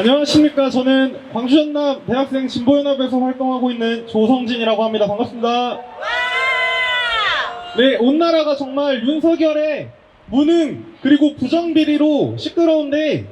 안녕하십니까. 저는 광주전남 대학생 진보연합에서 활동하고 있는 조성진이라고 합니다. 반갑습니다. 네, 온 나라가 정말 윤석열의 무능 그리고 부정비리로 시끄러운데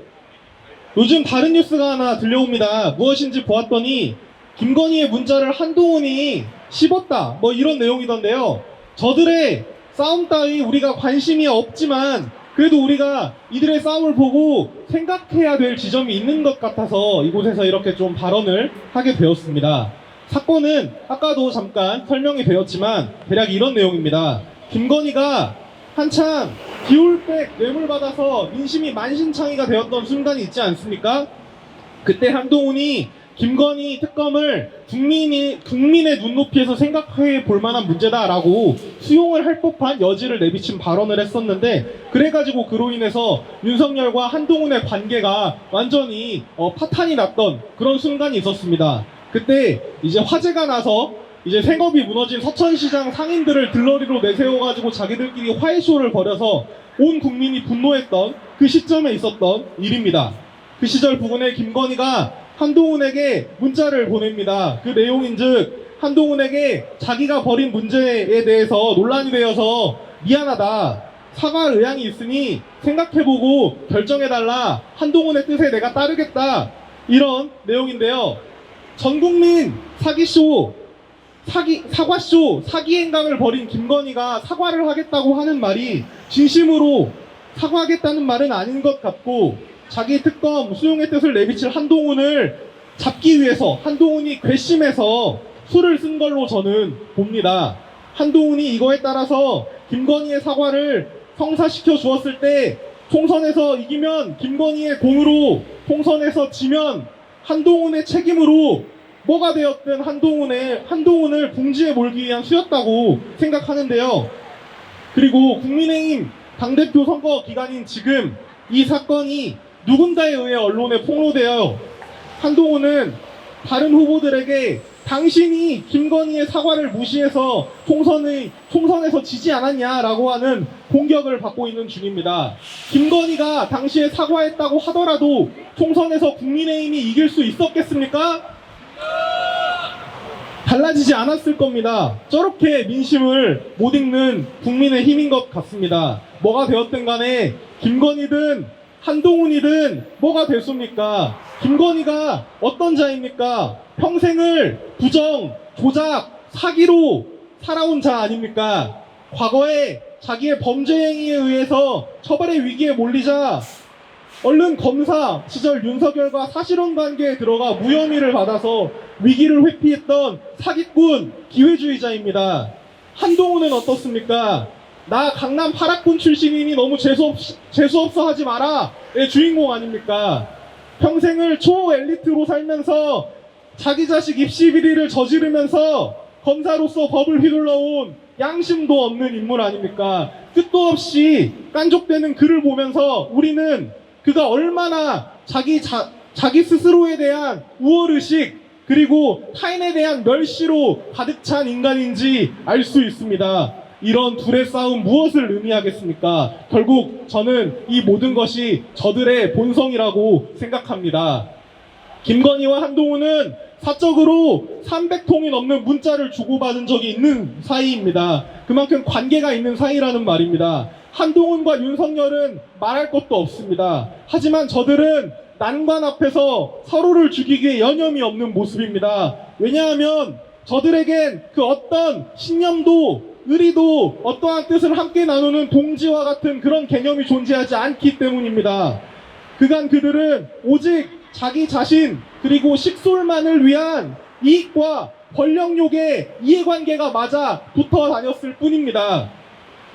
요즘 다른 뉴스가 하나 들려옵니다. 무엇인지 보았더니 김건희의 문자를 한동훈이 씹었다, 뭐 이런 내용이던데요. 저들의 싸움 따위 우리가 관심이 없지만 그래도 우리가 이들의 싸움을 보고 생각해야 될 지점이 있는 것 같아서 이곳에서 이렇게 좀 발언을 하게 되었습니다. 사건은 아까도 잠깐 설명이 되었지만 대략 이런 내용입니다. 김건희가 한참 기울백 뇌물 받아서 민심이 만신창이가 되었던 순간이 있지 않습니까? 그때 한동훈이 김건희 특검을 국민의 눈높이에서 생각해 볼 만한 문제다라고 수용을 할 법한 여지를 내비친 발언을 했었는데, 그래가지고 그로 인해서 윤석열과 한동훈의 관계가 완전히 파탄이 났던 그런 순간이 있었습니다. 그때 이제 화제가 나서 이제 생업이 무너진 서천시장 상인들을 들러리로 내세워가지고 자기들끼리 화해쇼를 벌여서 온 국민이 분노했던 그 시점에 있었던 일입니다. 그 시절 부근에 김건희가 한동훈에게 문자를 보냅니다. 그 내용인즉 한동훈에게 자기가 벌인 문제에 대해서 논란이 되어서 미안하다, 사과할 의향이 있으니 생각해보고 결정해달라, 한동훈의 뜻에 내가 따르겠다, 이런 내용인데요. 전국민 사과쇼, 사기 행각을 벌인 김건희가 사과를 하겠다고 하는 말이 진심으로 사과하겠다는 말은 아닌 것 같고, 자기 특검 수용의 뜻을 내비칠 한동훈을 잡기 위해서 한동훈이 괘씸해서 수를 쓴 걸로 저는 봅니다. 한동훈이 이거에 따라서 김건희의 사과를 성사시켜 주었을 때 총선에서 이기면 김건희의 공으로, 총선에서 지면 한동훈의 책임으로 뭐가 되었든 한동훈을 궁지에 몰기 위한 수였다고 생각하는데요. 그리고 국민의힘 당대표 선거 기간인 지금 이 사건이 누군가에 의해 언론에 폭로되어 한동훈은 다른 후보들에게 당신이 김건희의 사과를 무시해서 총선에서 지지 않았냐라고 하는 공격을 받고 있는 중입니다. 김건희가 당시에 사과했다고 하더라도 총선에서 국민의힘이 이길 수 있었겠습니까? 달라지지 않았을 겁니다. 저렇게 민심을 못 읽는 국민의힘인 것 같습니다. 뭐가 되었든 간에 김건희든 한동훈이든 뭐가 됐습니까? 김건희가 어떤 자입니까? 평생을 부정, 조작, 사기로 살아온 자 아닙니까? 과거에 자기의 범죄 행위에 의해서 처벌의 위기에 몰리자 얼른 검사 시절 윤석열과 사실혼 관계에 들어가 무혐의를 받아서 위기를 회피했던 사기꾼, 기회주의자입니다. 한동훈은 어떻습니까? 나 강남 8학군 출신이니 너무 재수없어 하지 마라 의 주인공 아닙니까? 평생을 초엘리트로 살면서 자기 자식 입시 비리를 저지르면서 검사로서 법을 휘둘러온 양심도 없는 인물 아닙니까? 끝도 없이 깐족되는 그를 보면서 우리는 그가 얼마나 자기 스스로에 대한 우월의식 그리고 타인에 대한 멸시로 가득 찬 인간인지 알 수 있습니다. 이런 둘의 싸움 무엇을 의미하겠습니까? 결국 저는 이 모든 것이 저들의 본성이라고 생각합니다. 김건희와 한동훈은 사적으로 300통이 넘는 문자를 주고받은 적이 있는 사이입니다. 그만큼 관계가 있는 사이라는 말입니다. 한동훈과 윤석열은 말할 것도 없습니다. 하지만 저들은 난관 앞에서 서로를 죽이기에 여념이 없는 모습입니다. 왜냐하면 저들에겐 그 어떤 신념도 의리도 어떠한 뜻을 함께 나누는 동지와 같은 그런 개념이 존재하지 않기 때문입니다. 그간 그들은 오직 자기 자신 그리고 식솔만을 위한 이익과 권력욕의 이해관계가 맞아 붙어 다녔을 뿐입니다.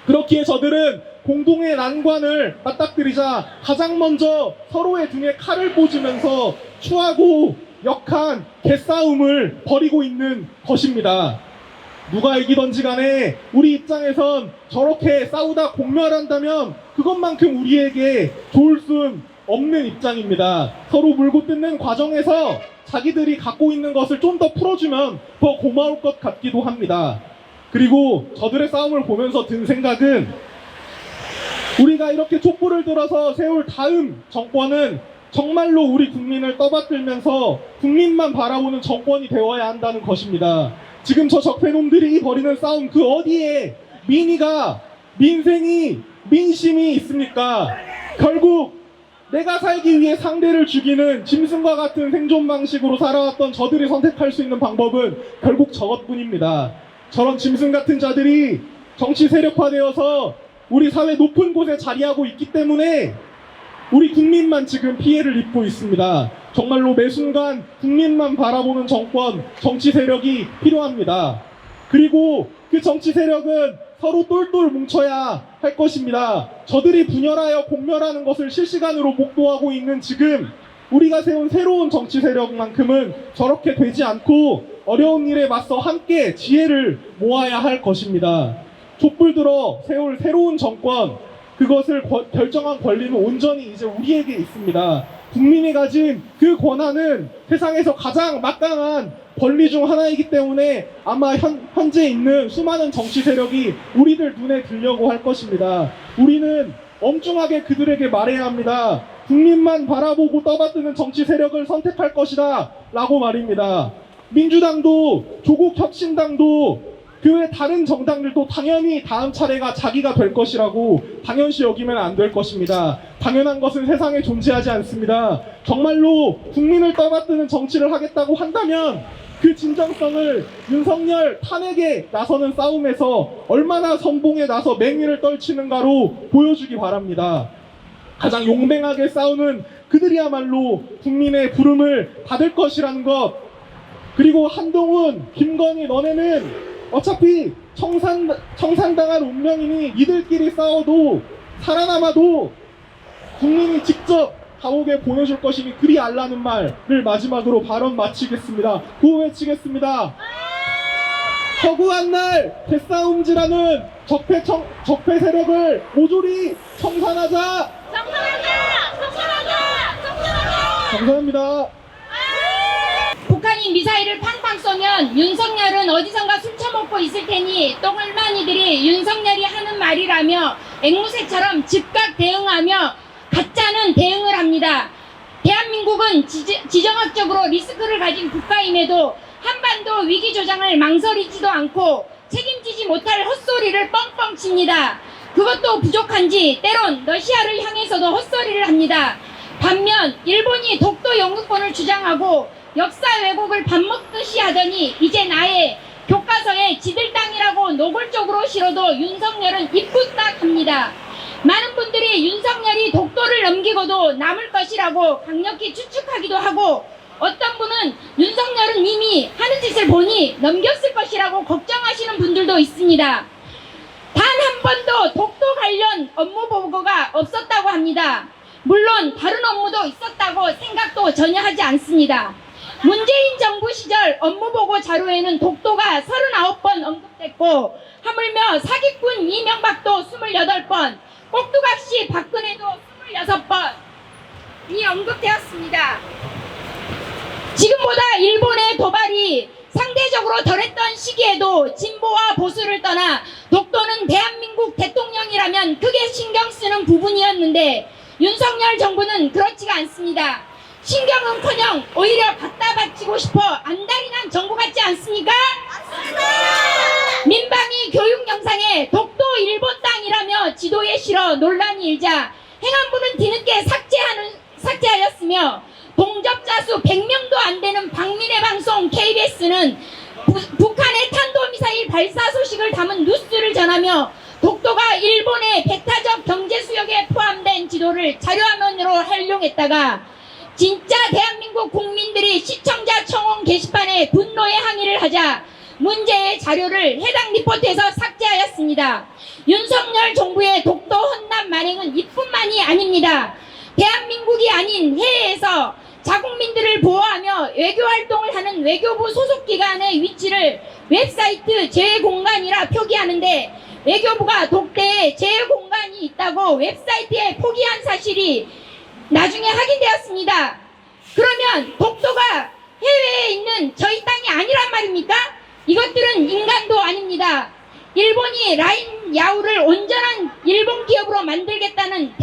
그렇기에 저들은 공동의 난관을 맞닥뜨리자 가장 먼저 서로의 등에 칼을 꽂으면서 추하고 역한 개싸움을 벌이고 있는 것입니다. 누가 이기던지 간에 우리 입장에선 저렇게 싸우다 공멸한다면 그것만큼 우리에게 좋을 순 없는 입장입니다. 서로 물고 뜯는 과정에서 자기들이 갖고 있는 것을 좀 더 풀어주면 더 고마울 것 같기도 합니다. 그리고 저들의 싸움을 보면서 든 생각은 우리가 이렇게 촛불을 들어서 세울 다음 정권은 정말로 우리 국민을 떠받들면서 국민만 바라보는 정권이 되어야 한다는 것입니다. 지금 저 적폐놈들이 벌이는 싸움 그 어디에 민의가, 민생이, 민심이 있습니까? 결국 내가 살기 위해 상대를 죽이는 짐승과 같은 생존 방식으로 살아왔던 저들이 선택할 수 있는 방법은 결국 저것뿐입니다. 저런 짐승 같은 자들이 정치 세력화되어서 우리 사회 높은 곳에 자리하고 있기 때문에 우리 국민만 지금 피해를 입고 있습니다. 정말로 매 순간 국민만 바라보는 정권, 정치 세력이 필요합니다. 그리고 그 정치 세력은 서로 똘똘 뭉쳐야 할 것입니다. 저들이 분열하여 공멸하는 것을 실시간으로 목도하고 있는 지금 우리가 세운 새로운 정치 세력만큼은 저렇게 되지 않고 어려운 일에 맞서 함께 지혜를 모아야 할 것입니다. 촛불 들어 세울 새로운 정권, 그것을 결정한 권리는 온전히 이제 우리에게 있습니다. 국민이 가진 그 권한은 세상에서 가장 막강한 권리 중 하나이기 때문에 아마 현재 있는 수많은 정치 세력이 우리들 눈에 들려고 할 것입니다. 우리는 엄중하게 그들에게 말해야 합니다. 국민만 바라보고 떠받드는 정치 세력을 선택할 것이다 라고 말입니다. 민주당도 조국 혁신당도 그 외 다른 정당들도 당연히 다음 차례가 자기가 될 것이라고 당연시 여기면 안 될 것입니다. 당연한 것은 세상에 존재하지 않습니다. 정말로 국민을 떠받드는 정치를 하겠다고 한다면 그 진정성을 윤석열 탄핵에 나서는 싸움에서 얼마나 선봉에 나서 맹위를 떨치는가로 보여주기 바랍니다. 가장 용맹하게 싸우는 그들이야말로 국민의 부름을 받을 것이라는 것. 그리고 한동훈, 김건희 너네는 어차피 청산당한 운명이니 이들끼리 싸워도 살아남아도 국민이 직접 감옥에 보내줄 것이니 그리 알라는 말을 마지막으로 발언 마치겠습니다. 구호 외치겠습니다. 서구한 날 대싸움질하는 적폐 세력을 모조리 청산하자. 감사합니다. 북한이 미사일을 팡팡 쏘면 윤석열은 어디선가 술 처먹고 있을 테니 똥을마니들이 윤석열이 하는 말이라며 앵무새처럼 즉각 대응하며 가짜는 대응을 합니다. 대한민국은 지정학적으로 리스크를 가진 국가임에도 한반도 위기 조장을 망설이지도 않고 책임지지 못할 헛소리를 뻥뻥 칩니다. 그것도 부족한지 때론 러시아를 향해서도 헛소리를 합니다. 반면 일본이 독도 영유권을 주장하고 역사 왜곡을 밥 먹듯이 하더니 이제 나의 교과서에 지들 땅이라고 노골적으로 실어도 윤석열은 이쁘딱 합니다. 많은 분들이 윤석열이 독도를 넘기고도 남을 것이라고 강력히 추측하기도 하고 어떤 분은 윤석열은 이미 하는 짓을 보니 넘겼을 것이라고 걱정하시는 분들도 있습니다. 단 한 번도 독도 관련 업무 보고가 없었다고 합니다. 물론 다른 업무도 있었다고 생각도 전혀 하지 않습니다. 문재인 정부 시절 업무보고 자료에는 독도가 39번 언급됐고 하물며 사기꾼 이명박도 28번, 꼭두각시 박근혜도 26번이 언급되었습니다. 지금보다 일본의 도발이 상대적으로 덜했던 시기에도 진보와 보수를 떠나 독도는 대한민국 대통령이라면 크게 신경 쓰는 부분이었는데 윤석열 정부는 그렇지가 않습니다. 신경은커녕 오히려 갖다 바치고 싶어 안달이 난 정부 같지 않습니까? 맞습니다. 민방위 교육 영상에 독도 일본 땅이라며 지도에 실어 논란이 일자 행안부는 뒤늦게 삭제하였으며 동접자 수 100명도 안 되는 박민의 방송 KBS는 북한의 탄도미사일 발사 소식을 담은 뉴스를 전하며 독도가 일본의 배타적 경제수역에 포함된 지도를 자료화면으로 활용했다가 진짜 대한민국 국민들이 시청자 청원 게시판에 분노의 항의를 하자 문제의 자료를 해당 리포트에서 삭제하였습니다. 윤석열 정부의 독도 헌납 만행은 이뿐만이 아닙니다. 대한민국이 아닌 해외에서 자국민들을 보호하며 외교활동을 하는 외교부 소속기관의 위치를 웹사이트 제외공간이라 표기하는데 외교부가 독대에 제외공간이 있다고 웹사이트에 표기한 사실이 나중에 확인되었습니다. 그러면 독도가 해외에 있는 저희 땅이 아니란 말입니까? 이것들은 인간도 아닙니다. 일본이 라인 야후를 온전한 일본 기업으로 만들겠다는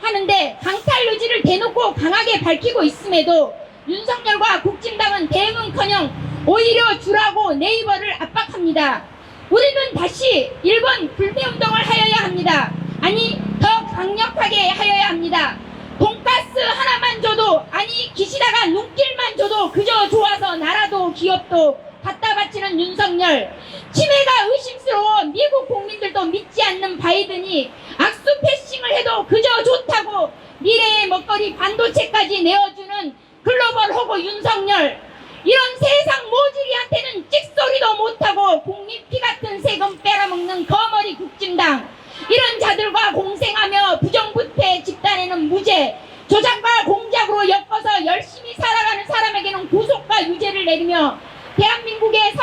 하는데 강탈 의지를 대놓고 강하게 밝히고 있음에도 윤석열과 국진당은 대응은커녕 오히려 주라고 네이버를 압박합니다. 우리는 다시 일본 불매운동을 하여야 합니다. 아니 더 강력하게 하여야 합니다. 돈가스 하나만 줘도, 아니 기시다가 눈길만 줘도 그저 좋아서 나라도 기업도 갖다 바치는 윤석열, 치매가 의심스러워 미국 국민들도 믿지 않는 바이든이 악수 패싱을 해도 그저 좋다고 미래의 먹거리 반도체까지 내어주는 글로벌 호구 윤석열, 이런 세상 모질이한테는 찍소리도 못하고 국민 피 같은 세금 빨아먹는 거머리 국진당, 이런 자들과 공생하며 부정부패 집단에는 무죄, 조작과 공작으로 엮어서 열심히 살아가는 사람에게는 구속과 유죄를 내리며 대한민국의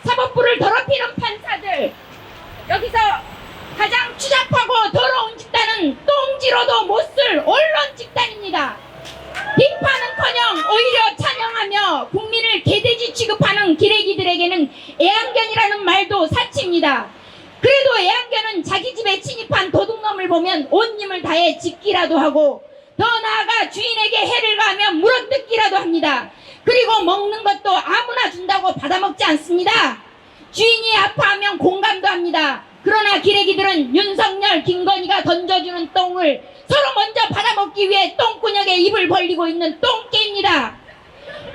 사법부를 더럽히는 판사들, 여기서 가장 추잡하고 더러운 집단은 똥지로도 못쓸 언론 집단입니다. 비판은커녕 오히려 찬양하며 국민을 개돼지 취급하는 기레기들에게는 애완견이라는 말도 사치입니다. 그래도 애완견은 자기 집에 침입한 도둑놈을 보면 온 힘을 다해 짖기라도 하고 더 나아가 주인에게 해를 가하면 물어뜯기라도 합니다. 그리고 먹는 것도 아무나 준다고 받아먹지 않습니다. 주인이 아파하면 공감도 합니다. 그러나 기레기들은 윤석열, 김건희가 던져주는 똥을 서로 먼저 받아먹기 위해 똥구녕에 입을 벌리고 있는 똥개입니다.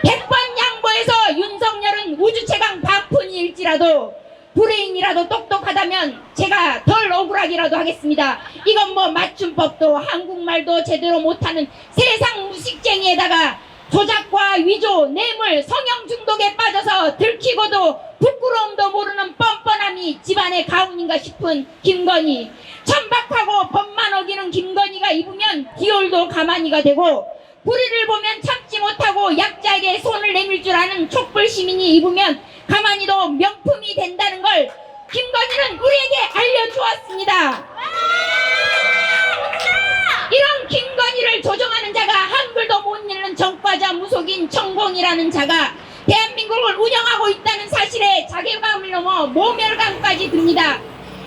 100번 양보해서 윤석열은 우주최강 반푼일지라도 브레인이라도 똑똑하다면 제가 덜 억울하기라도 하겠습니다. 이건 뭐 맞춤법도 한국말도 제대로 못하는 세상 무식쟁이에다가 조작과 위조, 뇌물, 성형 중독에 빠져서 들키고도 부끄러움도 모르는 뻔뻔함이 집안의 가훈인가 싶은 김건희, 천박하고 법만 어기는 김건희가 입으면 디올도 가만히가 되고 불의를 보면 참지 못하고 약자에게 손을 내밀 줄 아는 촛불 시민이 입으면 가만히도 명품이 된다는 걸 김건희는 우리에게 알려주었습니다. 이런 김건희를 조종하는 자가 한글도 못 읽는 정과자 무속인 천공이라는 자가 대한민국을 운영하고 있다는 사실에 자괴감을 넘어 모멸감까지 듭니다.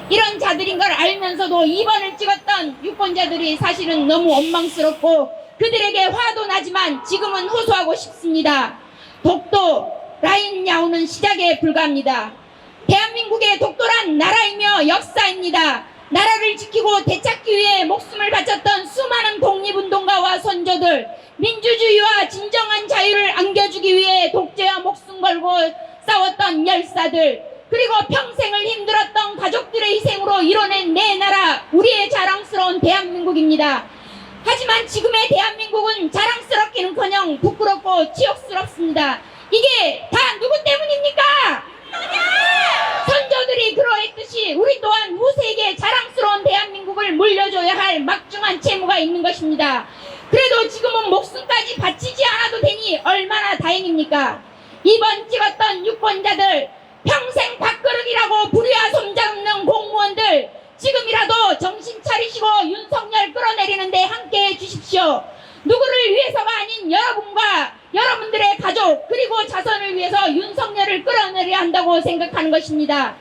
이런 자들인 걸 알면서도 2번을 찍었던 유권자들이 사실은 너무 원망스럽고 그들에게 화도 나지만 지금은 호소하고 싶습니다. 독도 라인 야후는 시작에 불과합니다. 대한민국의 독도란 나라이며 역사입니다. 나라를 지키고 되찾기 위해 목숨을 바쳤던 수많은 독립운동가와 선조들, 민주주의와 진정한 자유를 안겨주기 위해 독재와 목숨 걸고 싸웠던 열사들, 그리고 평생을 힘들었던 가족들의 희생으로 이뤄낸 내 나라, 우리의 자랑스러운 대한민국입니다. 하지만 지금의 대한민국은 자랑스럽기는커녕 부끄럽고 치욕스럽습니다. 이게 다 누구 때문입니까? 선조들이 그러했듯이 우리 또한 후세에게 자랑스러운 대한민국을 물려줘야 할 막중한 채무가 있는 것입니다. 그래도 지금은 목숨까지 바치지 않아도 되니 얼마나 다행입니까? 이번 찍었던 유권자들, 평생 밥그릇이라고 불의와 손잡는 공무원들, 지금이라도 정신 차리시고 윤석열 끌어내리는데 함께해 주십시오. 누구를 위해서가 아닌 여러분과 여러분들의 가족 그리고 자손을 위해서 윤석열을 끌어내려야 한다고 생각하는 것입니다.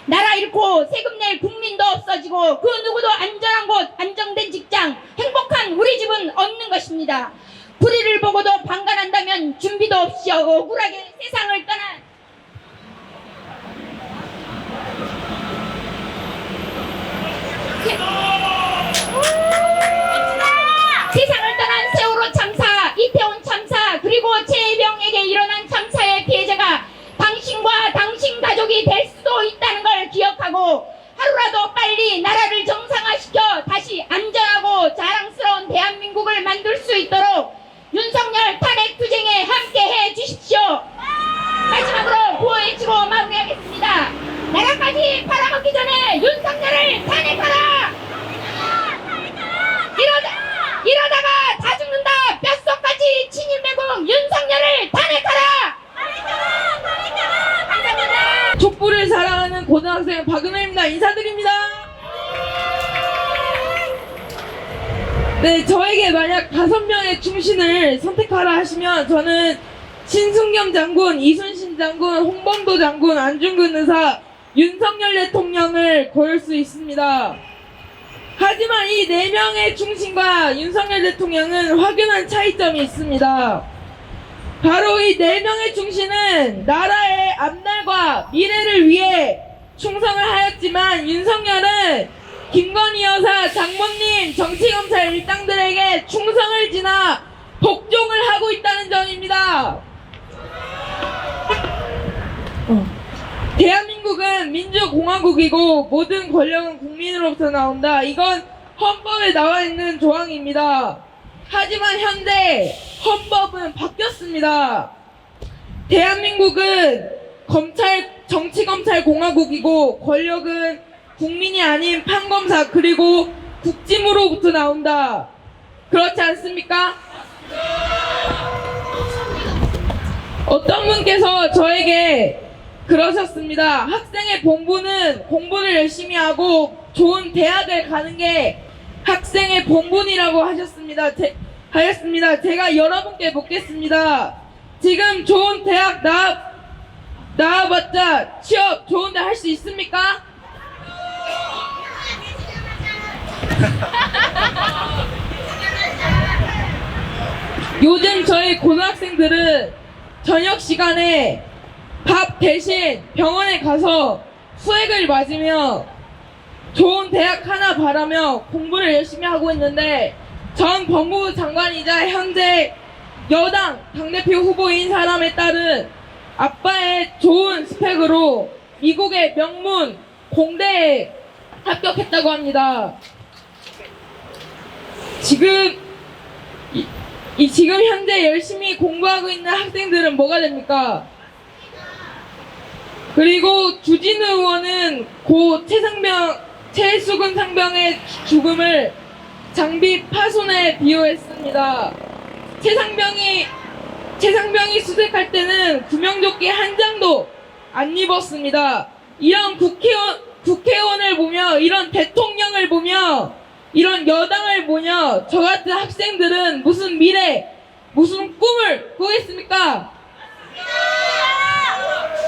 나라 잃고 세금 낼 국민도 없어지고 그 누구도 안전한 곳, 안정된 직장, 행복한 우리 집은 없는 것입니다. 불의를 보고도 방관한다면 준비도 없이 억울하게 세상을 떠난 세상을 떠난 세월호 참사, 이태원 참사, 그리고 최혜병에게 일어난 참사의 피해자가 당신과 당신 가족이 될 수도 있다는 걸 기억하고 하루라도 빨리 나라를 정상화시켜 다시 안전하고 자랑스러운 대한민국을 만들 수 있도록 윤석열 탄핵 투쟁에 함께해 주십시오. 마지막으로 구호해치고 마무리하겠습니다. 나라까지 팔아먹기 전에 윤석열을 탄핵하라! 이러다가 다 죽는다! 뼛속까지 친일매국 윤석열을 탄핵하라! 감사합니다. 촛불을 사랑하는 고등학생 박은혜입니다. 인사드립니다. 네, 저에게 만약 5명의 충신을 선택하라 하시면 저는 신승겸 장군, 이순신 장군, 홍범도 장군, 안중근 의사, 윤석열 대통령을 고를 수 있습니다. 하지만 이 4명의 중심과 윤석열 대통령은 확연한 차이점이 있습니다. 바로 이 4명의 중심은 나라의 앞날과 미래를 위해 충성을 하였지만 윤석열은 김건희 여사, 장모님, 정치검찰 일당들에게 충성을 지나 복종을 하고 있다는 점입니다. 대한민국은 민주공화국이고 모든 권력은 국민으로부터 나온다. 이건 헌법에 나와 있는 조항입니다. 하지만 현재 헌법은 바뀌었습니다. 대한민국은 정치검찰 공화국이고 권력은 국민이 아닌 판검사 그리고 국짐으로부터 나온다. 그렇지 않습니까? 어떤 분께서 저에게 그러셨습니다. 학생의 본분은 공부를 열심히 하고 좋은 대학을 가는 게 학생의 본분이라고 하셨습니다. 제가 여러분께 묻겠습니다. 지금 좋은 대학 나와봤자 취업 좋은 데 할 수 있습니까? 요즘 저희 고등학생들은 저녁 시간에 밥 대신 병원에 가서 수액을 맞으며 좋은 대학 하나 바라며 공부를 열심히 하고 있는데 전 법무부 장관이자 현재 여당 당대표 후보인 사람에 따른 아빠의 좋은 스펙으로 미국의 명문 공대에 합격했다고 합니다. 지금 현재 열심히 공부하고 있는 학생들은 뭐가 됩니까? 그리고 주진우 의원은 고 최수근 상병의 죽음을 장비 파손에 비유했습니다. 최상병이 수색할 때는 구명조끼 한 장도 안 입었습니다. 이런 국회의원을 보며 이런 대통령을 보며 이런 여당을 보며 저 같은 학생들은 무슨 미래, 무슨 꿈을 꾸겠습니까?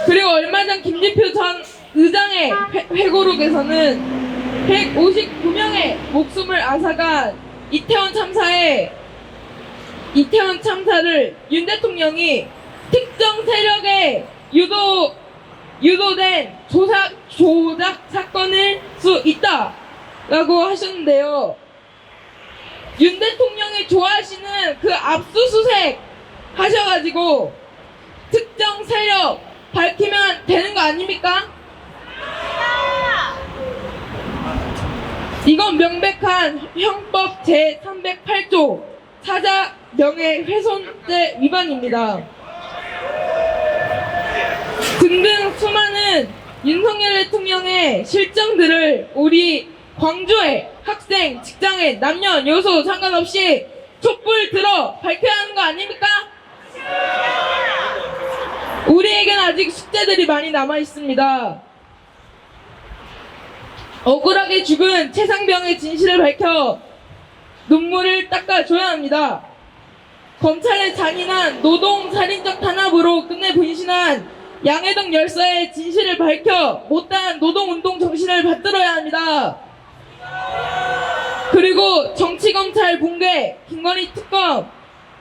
그리고 얼마 전 김진표 전 의장의 회고록에서는 159명의 목숨을 앗아간 이태원 참사를 윤 대통령이 특정 세력에 유도된 조작 사건일 수 있다라고 하셨는데요. 윤 대통령이 좋아하시는 그 압수수색 하셔가지고 특정 세력 밝히면 되는 거 아닙니까? 이건 명백한 형법 제308조 사자 명예훼손죄 위반입니다. 등등 수많은 윤석열 대통령의 실정들을 우리 광주의 학생, 직장의 남녀, 여소 상관없이 촛불 들어 밝혀야 하는 거 아닙니까? 우리에겐 아직 숙제들이 많이 남아 있습니다. 억울하게 죽은 최상병의 진실을 밝혀 눈물을 닦아줘야 합니다. 검찰의 잔인한 노동살인적 탄압으로 끝내 분신한 양해동 열사의 진실을 밝혀 못다한 노동운동 정신을 받들어야 합니다. 그리고 정치검찰 붕괴, 김건희 특검,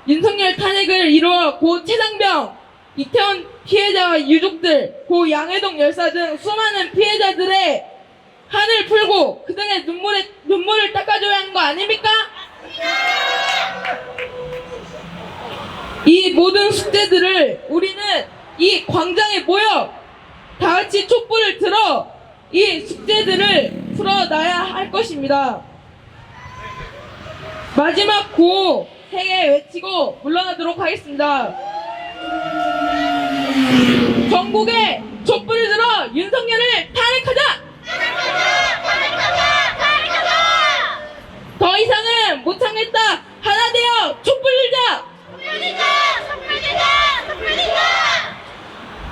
윤석열 탄핵을 이루어 고 최상병, 이태원 피해자와 유족들, 고 양해동 열사 등 수많은 피해자들의 한을 풀고 그들의 눈물을 닦아줘야 하는 거 아닙니까? 이 모든 숙제들을 우리는 이 광장에 모여 다 같이 촛불을 들어 이 숙제들을 풀어놔야 할 것입니다. 마지막 구호 3개 외치고 물러나도록 하겠습니다. 전국에 촛불을 들어 윤석열을 탄핵하자! 더 이상은 못 참겠다! 하나 되어 촛불 들자!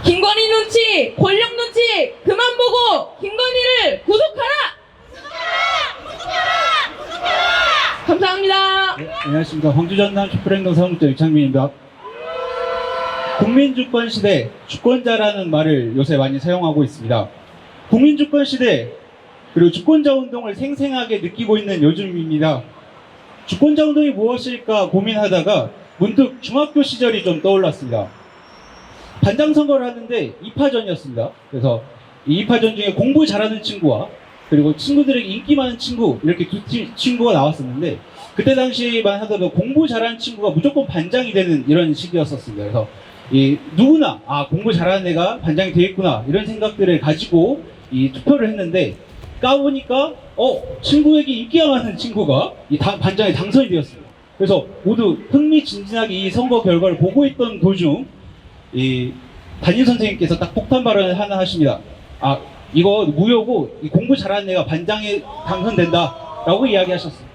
김건희 눈치, 권력 눈치 그만 보고 김건희를 구속하라! 감사합니다. 네, 안녕하십니까. 황주전남 촛불행동 사무국장 유창민입니다. 국민주권 시대 주권자라는 말을 요새 많이 사용하고 있습니다. 국민주권 시대 그리고 주권자 운동을 생생하게 느끼고 있는 요즘입니다. 주권자 운동이 무엇일까 고민하다가 문득 중학교 시절이 좀 떠올랐습니다. 반장 선거를 하는데 2파전이었습니다. 그래서 이 2파전 중에 공부 잘하는 친구와 그리고 친구들에게 인기 많은 친구 이렇게 두 친구가 나왔었는데 그때 당시만 하더라도 공부 잘하는 친구가 무조건 반장이 되는 이런 시기였었습니다. 그래서 이 누구나 공부 잘하는 애가 반장이 되겠구나 이런 생각들을 가지고 이 투표를 했는데 까보니까 친구에게 인기가 많은 친구가 반장에 당선이 되었습니다. 그래서 모두 흥미진진하게 이 선거 결과를 보고 있던 도중 이 담임 선생님께서 딱 폭탄 발언을 하나 하십니다. 이거 무효고 이 공부 잘하는 애가 반장에 당선된다라고 이야기하셨습니다.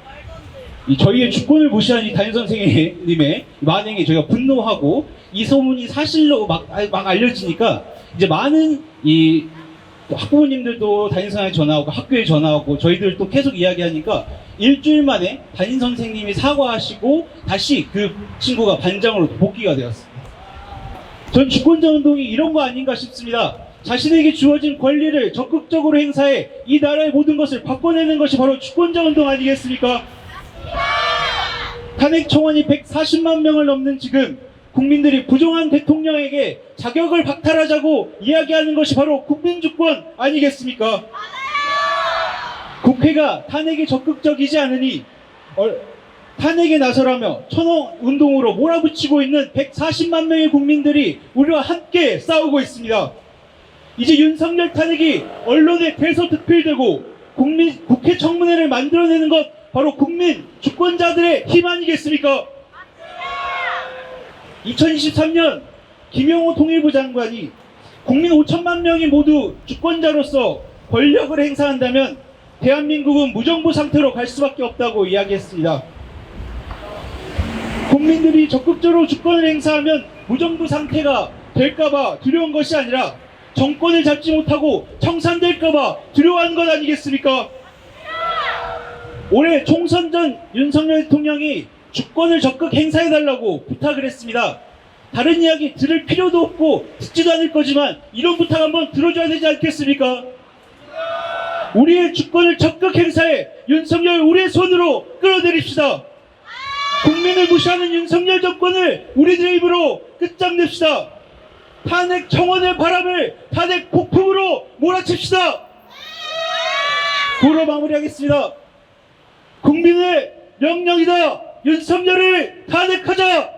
저희의 주권을 무시한 이 담임 선생님의 만행에 저희가 분노하고 이 소문이 사실로 막 알려지니까 이제 많은 이 학부모님들도 담임 선생님한테 전화하고 학교에 전화하고 저희들도 계속 이야기하니까 일주일 만에 담임 선생님이 사과하시고 다시 그 친구가 반장으로 복귀가 되었습니다. 전 주권자 운동이 이런 거 아닌가 싶습니다. 자신에게 주어진 권리를 적극적으로 행사해 이 나라의 모든 것을 바꿔내는 것이 바로 주권자 운동 아니겠습니까? 탄핵 청원이 140만 명을 넘는 지금 국민들이 부정한 대통령에게 자격을 박탈하자고 이야기하는 것이 바로 국민주권 아니겠습니까? 국회가 탄핵에 적극적이지 않으니 탄핵에 나서라며 천호운동으로 몰아붙이고 있는 140만 명의 국민들이 우리와 함께 싸우고 있습니다. 이제 윤석열 탄핵이 언론에 대서특필되고 국회 청문회를 만들어내는 것 바로 국민 주권자들의 힘 아니겠습니까? 2023년 김용호 통일부 장관이 국민 5천만 명이 모두 주권자로서 권력을 행사한다면 대한민국은 무정부 상태로 갈 수밖에 없다고 이야기했습니다. 국민들이 적극적으로 주권을 행사하면 무정부 상태가 될까봐 두려운 것이 아니라 정권을 잡지 못하고 청산될까봐 두려워하는 것 아니겠습니까? 올해 총선 전 윤석열 대통령이 주권을 적극 행사해달라고 부탁을 했습니다. 다른 이야기 들을 필요도 없고 듣지도 않을 거지만 이런 부탁 한번 들어줘야 되지 않겠습니까? 우리의 주권을 적극 행사해 윤석열 우리의 손으로 끌어내립시다. 국민을 무시하는 윤석열 정권을 우리들의 입으로 끝장냅시다. 탄핵 청원의 바람을 탄핵 폭풍으로 몰아칩시다. 구로 마무리하겠습니다. 국민의 명령이다. 윤석열을 탄핵하자.